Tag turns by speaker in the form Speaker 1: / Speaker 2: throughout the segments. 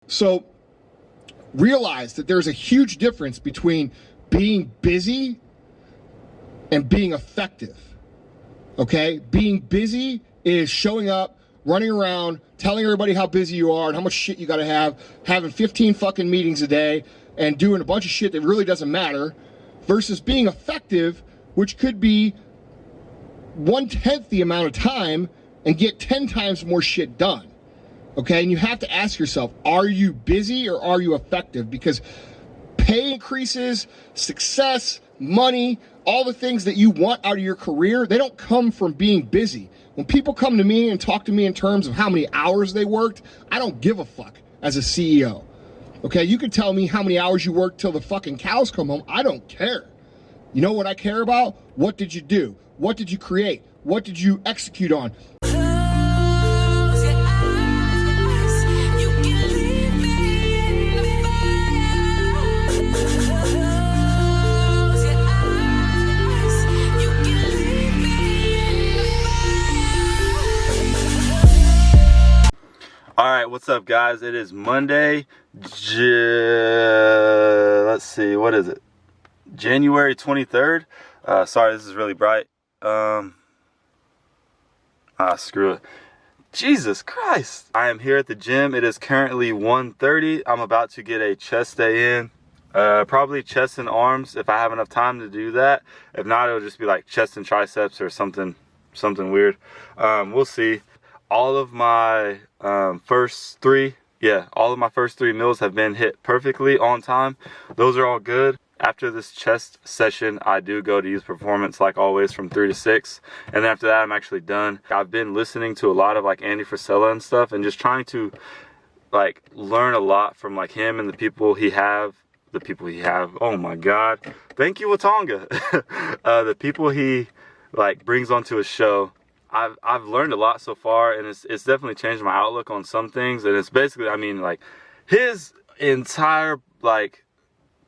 Speaker 1: So realize that there's a huge difference between being busy and being effective. Okay? Being busy is showing up, running around, telling everybody how busy you are and how much shit you gotta have, having 15 fucking meetings a day, and doing a bunch of shit that really doesn't matter, versus being effective, which could be 1/10 the amount of time and get 10 times more shit done. Okay? And you have to ask yourself, are you busy or are you effective? Because pay increases, success, money, all the things that you want out of your career, they don't come from being busy. When people come to me and talk to me in terms of how many hours they worked, I don't give a fuck as a CEO. Okay, you can tell me how many hours you worked till the fucking cows come home. I don't care. You know what I care about? What did you do? What did you create? What did you execute on?
Speaker 2: All right, what's up, guys? It is Monday. Let's see, what is it? January 23rd. Sorry, this is really bright. Screw it. Jesus Christ. I am here at the gym. It is currently 1:30. I'm about to get a chest day in. Probably chest and arms if I have enough time to do that. If not, it'll just be like chest and triceps or something weird. We'll see. All of my first three meals have been hit perfectly on time. Those are all good. After this chest session, I do go to Youth Performance like always from 3 to 6. And then after that, I'm actually done. I've been listening to a lot of like Andy Frisella and stuff and just trying to like learn a lot from like him and the people he have. Oh my God. Thank you, Watonga. The people he like brings onto his show. I've learned a lot so far, and it's definitely changed my outlook on some things. And it's basically, I mean, like his entire like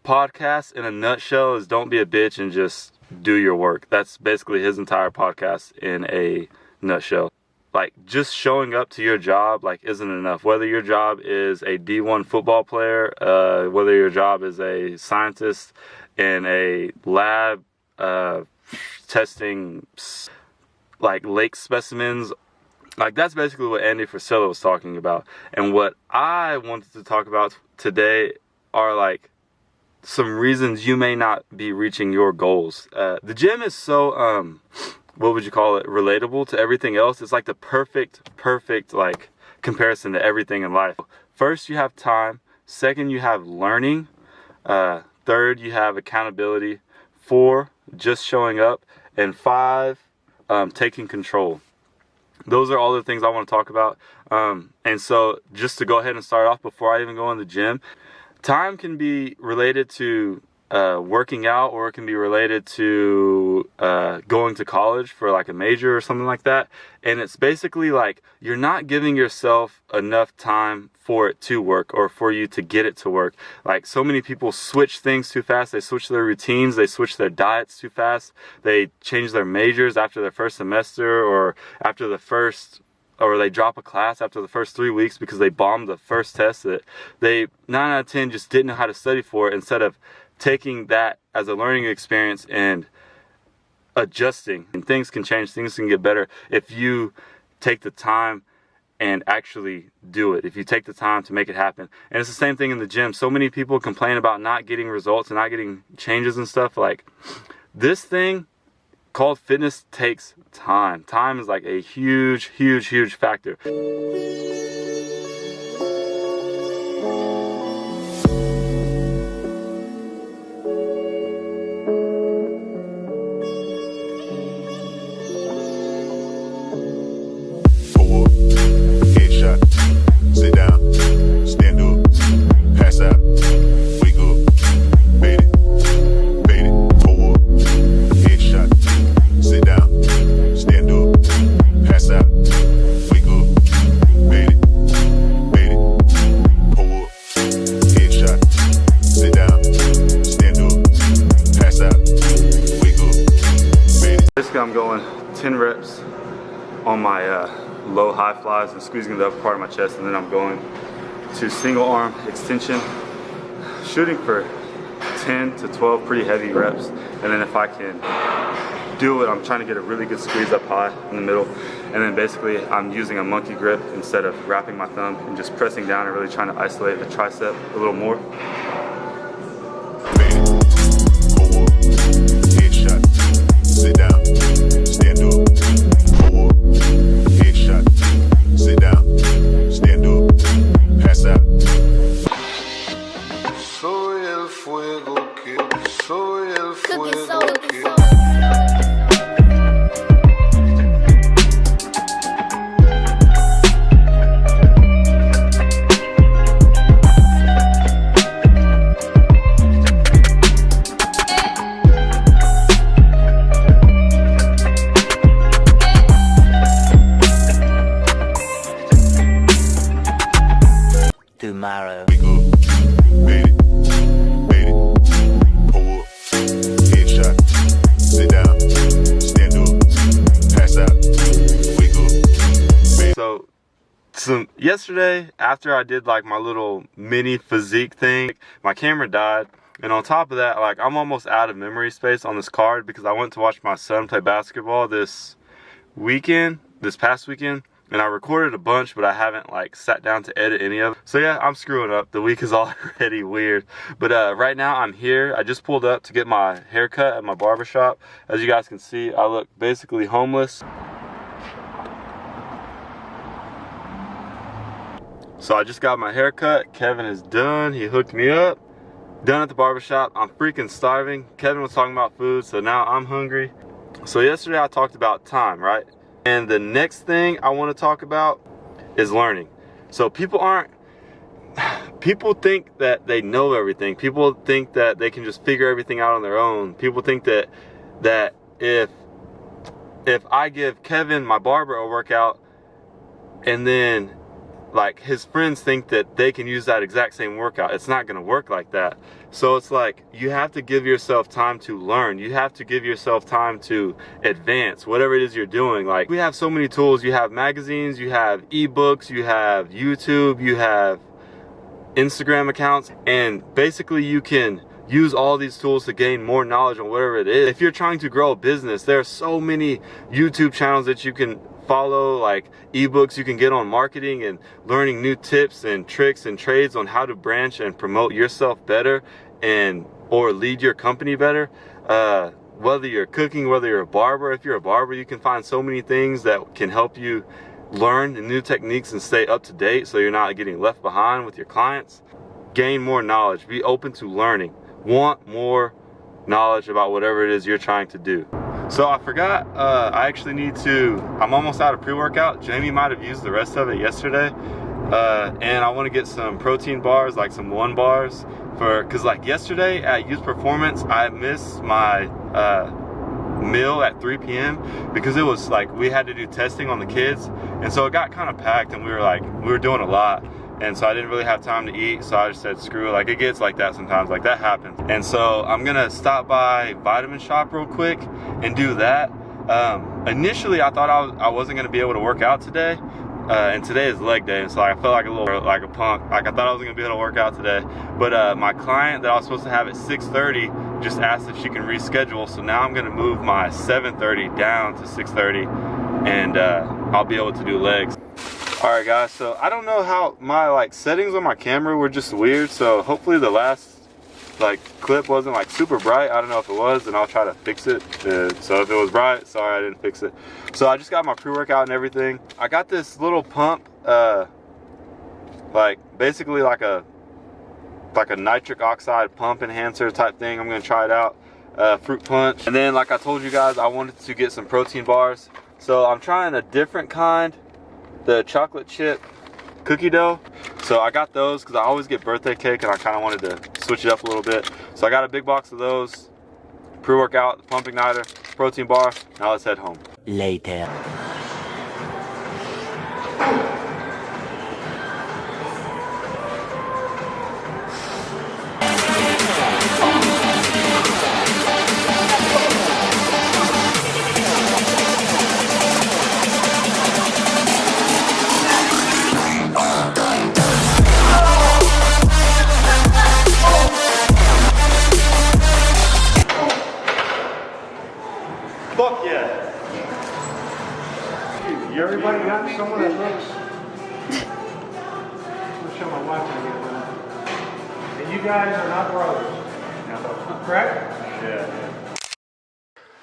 Speaker 2: podcast in a nutshell is don't be a bitch and just do your work. That's basically his entire podcast in a nutshell. Like just showing up to your job like isn't enough. Whether your job is a D1 football player, whether your job is a scientist in a lab testing like lake specimens, like that's basically what Andy Frisella was talking about. And what I wanted to talk about today are like some reasons you may not be reaching your goals. The gym is so what would you call it, relatable to everything else. It's like the perfect like comparison to everything in life. First, you have time. Second, you have learning. Third, you have accountability. 4, just showing up. And 5, taking control. Those are all the things I want to talk about. And so just to go ahead and start off before I even go in the gym, time can be related to working out, or it can be related to going to college for like a major or something like that. And it's basically like you're not giving yourself enough time for it to work, or for you to get it to work. Like so many people switch things too fast. They switch their routines, they switch their diets too fast, they change their majors after their first semester, or after the first, or they drop a class after the first 3 weeks because they bombed the first test that they 9 out of 10 just didn't know how to study for it, instead of taking that as a learning experience and adjusting. And things can change, things can get better if you take the time and actually do it, if you take the time to make it happen. And it's the same thing in the gym. So many people complain about not getting results and not getting changes and stuff. Like this thing called fitness takes time. Time is like a huge factor.
Speaker 3: Sit down, stand up, pass out, wake up, bait it, forward, headshot. Sit down, stand up, pass out, wake up, bait it, forward, headshot. Sit down, stand up, pass out, wake up, bait it.
Speaker 2: Basically, I'm going 10 reps on my low high flies and squeezing the upper part of my chest, and then I'm going to single arm extension, shooting for 10 to 12 pretty heavy reps. And then if I can do it, I'm trying to get a really good squeeze up high in the middle. And then basically I'm using a monkey grip instead of wrapping my thumb and just pressing down and really trying to isolate the tricep a little more.
Speaker 3: Pull up, headshot, sit down, stand up. Pull up, headshot, sit down, stand up, pass out. Soy el fuego que, soy el fuego que.
Speaker 4: Tomorrow.
Speaker 3: Wake up, made it, pull up, headshot, sit down, stand up, pass out, wake up, made it.
Speaker 2: So yesterday, after I did like my little mini physique thing, my camera died. And on top of that, like I'm almost out of memory space on this card because I went to watch my son play basketball this past weekend. And I recorded a bunch, but I haven't like sat down to edit any of it. So yeah, I'm screwing up. The week is already weird. But right now I'm here. I just pulled up to get my haircut at my barbershop. As you guys can see, I look basically homeless. So I just got my haircut. Kevin is done. He hooked me up. Done at the barbershop. I'm freaking starving. Kevin was talking about food, so now I'm hungry. So yesterday I talked about time, right? And the next thing I want to talk about is learning. So people think that they know everything. People think that they can just figure everything out on their own. People think that if I give Kevin, my barber, a workout, and then like his friends think that they can use that exact same workout, it's not going to work like that. So it's like you have to give yourself time to learn. You have to give yourself time to advance whatever it is you're doing. Like we have so many tools. You have magazines, you have ebooks, you have YouTube, you have Instagram accounts, and basically you can use all these tools to gain more knowledge on whatever it is. If you're trying to grow a business, there are so many YouTube channels that you can follow, like ebooks you can get on marketing and learning new tips and tricks and trades on how to branch and promote yourself better or lead your company better. Whether you're cooking, whether you're a barber, if you're a barber, you can find so many things that can help you learn the new techniques and stay up to date so you're not getting left behind with your clients. Gain more knowledge, be open to learning, want more knowledge about whatever it is you're trying to do. So I forgot, I actually need to, I'm almost out of pre-workout. Jamie might have used the rest of it yesterday. And I want to get some protein bars, like some 1 bars cause like yesterday at Youth Performance, I missed my meal at 3 p.m. because it was like, we had to do testing on the kids. And so it got kind of packed and we were doing a lot. And so I didn't really have time to eat, so I just said screw it. Like it gets like that sometimes, like that happens. And so I'm gonna stop by Vitamin Shop real quick and do that. Initially I thought I wasn't gonna be able to work out today, and today is leg day, and so I felt like like a punk. Like I thought I was gonna be able to work out today, but my client that I was supposed to have at 6:30 just asked if she can reschedule. So now I'm gonna move my 7:30 down to 6:30, and I'll be able to do legs. Alright guys, so I don't know how my like settings on my camera were just weird, so hopefully the last like clip wasn't like super bright. I don't know if it was, and I'll try to fix it. So if it was bright, sorry I didn't fix it. So I just got my pre-workout and everything. I got this little pump, like basically like a nitric oxide pump enhancer type thing. I'm gonna try it out. Fruit punch. And then like I told you guys, I wanted to get some protein bars. So I'm trying a different kind. The chocolate chip cookie dough. So I got those because I always get birthday cake and I kind of wanted to switch it up a little bit. So I got a big box of those, pre-workout, pump igniter, protein bar. Now let's head home.
Speaker 4: Later. you guys are not brothers. Correct?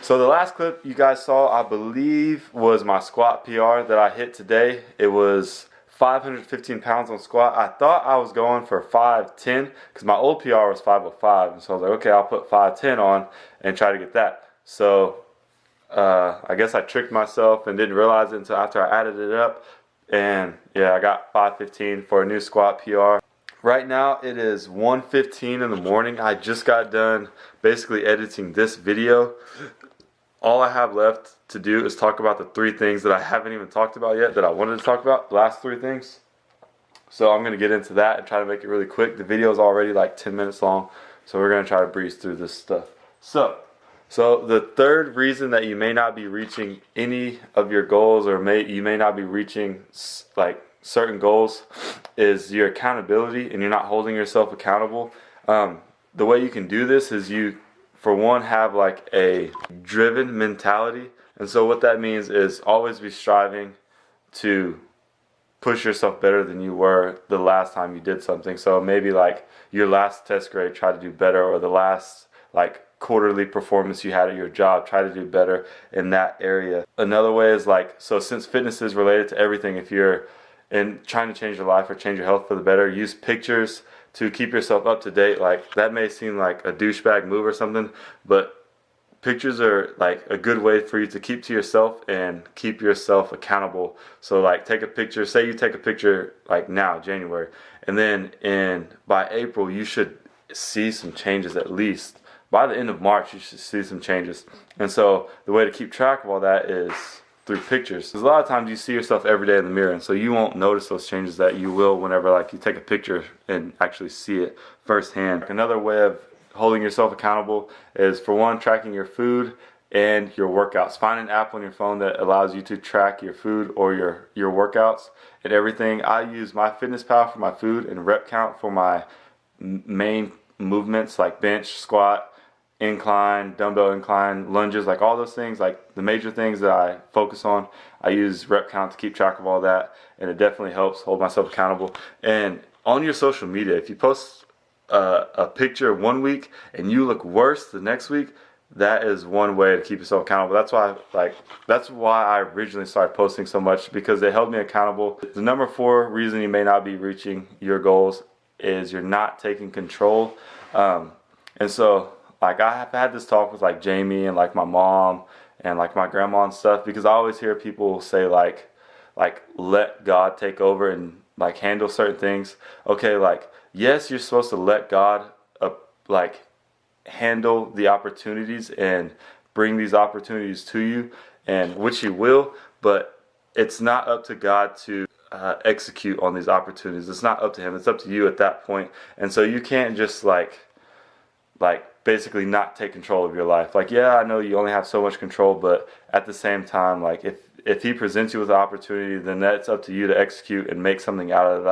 Speaker 2: So the last clip you guys saw, I believe, was my squat PR that I hit today. It was 515 pounds on squat. I thought I was going for 510 because my old PR was 505. And so I was like, okay, I'll put 510 on and try to get that. So I guess I tricked myself and didn't realize it until after I added it up. And yeah, I got 515 for a new squat PR. Right now it is 1:15 in the morning. I just got done basically editing this video. All I have left to do is talk about the 3 things that I haven't even talked about yet that I wanted to talk about, the last 3 things. So I'm going to get into that and try to make it really quick. The video is already like 10 minutes long, so we're going to try to breeze through this stuff. So the third reason that you may not be reaching any of your goals, or you may not be reaching like certain goals, is your accountability, and you're not holding yourself accountable. The way you can do this is you, for one, have like a driven mentality. And so what that means is always be striving to push yourself better than you were the last time you did something. So maybe like your last test grade, try to do better, or the last like quarterly performance you had at your job, try to do better in that area. Another way is like, so since fitness is related to everything, if you're trying to change your life or change your health for the better, use pictures to keep yourself up to date. Like, that may seem like a douchebag move or something, but pictures are like a good way for you to keep to yourself and keep yourself accountable. So like, take a picture, say you take a picture like now, January, and then by April you should see some changes. At least by the end of March you should see some changes. And so the way to keep track of all that is through pictures. Because a lot of times you see yourself every day in the mirror, and so you won't notice those changes that you will whenever like you take a picture and actually see it firsthand. Another way of holding yourself accountable is, for one, tracking your food and your workouts. Find an app on your phone that allows you to track your food or your workouts and everything. I use MyFitnessPal for my food and RepCount for my main movements like bench, squat, incline, dumbbell incline, lunges, like all those things, like the major things that I focus on. I use RepCount to keep track of all that, and it definitely helps hold myself accountable. And on your social media, if you post a picture one week and you look worse the next week, that is one way to keep yourself accountable. That's why I originally started posting so much, because it held me accountable. The number 4 reason you may not be reaching your goals is you're not taking control. And so like, I have had this talk with like Jamie and like my mom and like my grandma and stuff, because I always hear people say like let God take over and like handle certain things. Okay, like, yes, you're supposed to let God like handle the opportunities and bring these opportunities to you, and which He will, but it's not up to God to execute on these opportunities. It's not up to Him. It's up to you at that point. And so you can't just like basically not take control of your life. Like, yeah, I know you only have so much control, but at the same time, like, if He presents you with an opportunity, then that's up to you to execute and make something out of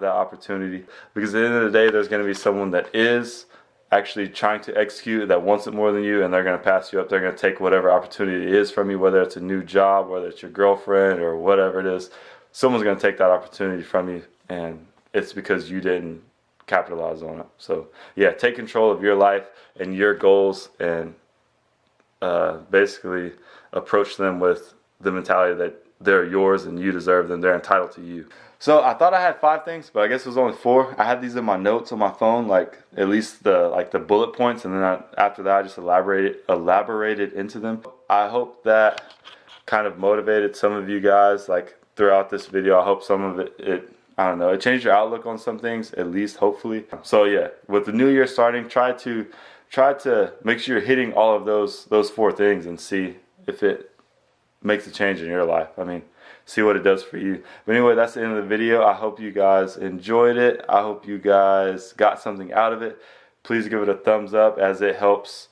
Speaker 2: that opportunity. Because at the end of the day, there's going to be someone that is actually trying to execute, that wants it more than you, and they're going to pass you up. They're going to take whatever opportunity it is from you, whether it's a new job, whether it's your girlfriend, or whatever it is. Someone's going to take that opportunity from you, and it's because you didn't capitalize on it. So yeah, take control of your life and your goals, and basically approach them with the mentality that they're yours and you deserve them. They're entitled to you. So I thought I had 5 things, but I guess it was only 4. I had these in my notes on my phone, like at least the bullet points, and then after that I just elaborated into them. I hope that kind of motivated some of you guys like throughout this video. I hope some of it I don't know, it changed your outlook on some things, at least hopefully. So yeah, with the new year starting, try to make sure you're hitting all of those 4 things and see if it makes a change in your life. I mean, see what it does for you. But anyway, that's the end of the video. I hope you guys enjoyed it. I hope you guys got something out of it. Please give it a thumbs up, as it helps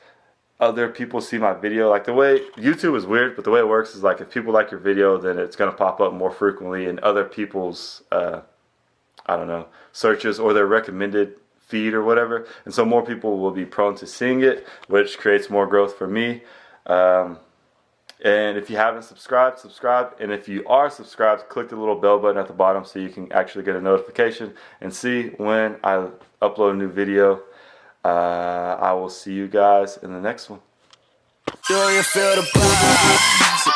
Speaker 2: other people see my video. Like, the way YouTube is weird, but the way it works is like, if people like your video, then it's going to pop up more frequently in other people's I don't know, searches or their recommended feed or whatever, and so more people will be prone to seeing it, which creates more growth for me. And if you haven't subscribed, subscribe. And if you are subscribed, click the little bell button at the bottom so you can actually get a notification and see when I upload a new video. I will see you guys in the next one.
Speaker 5: Do you feel the vibe?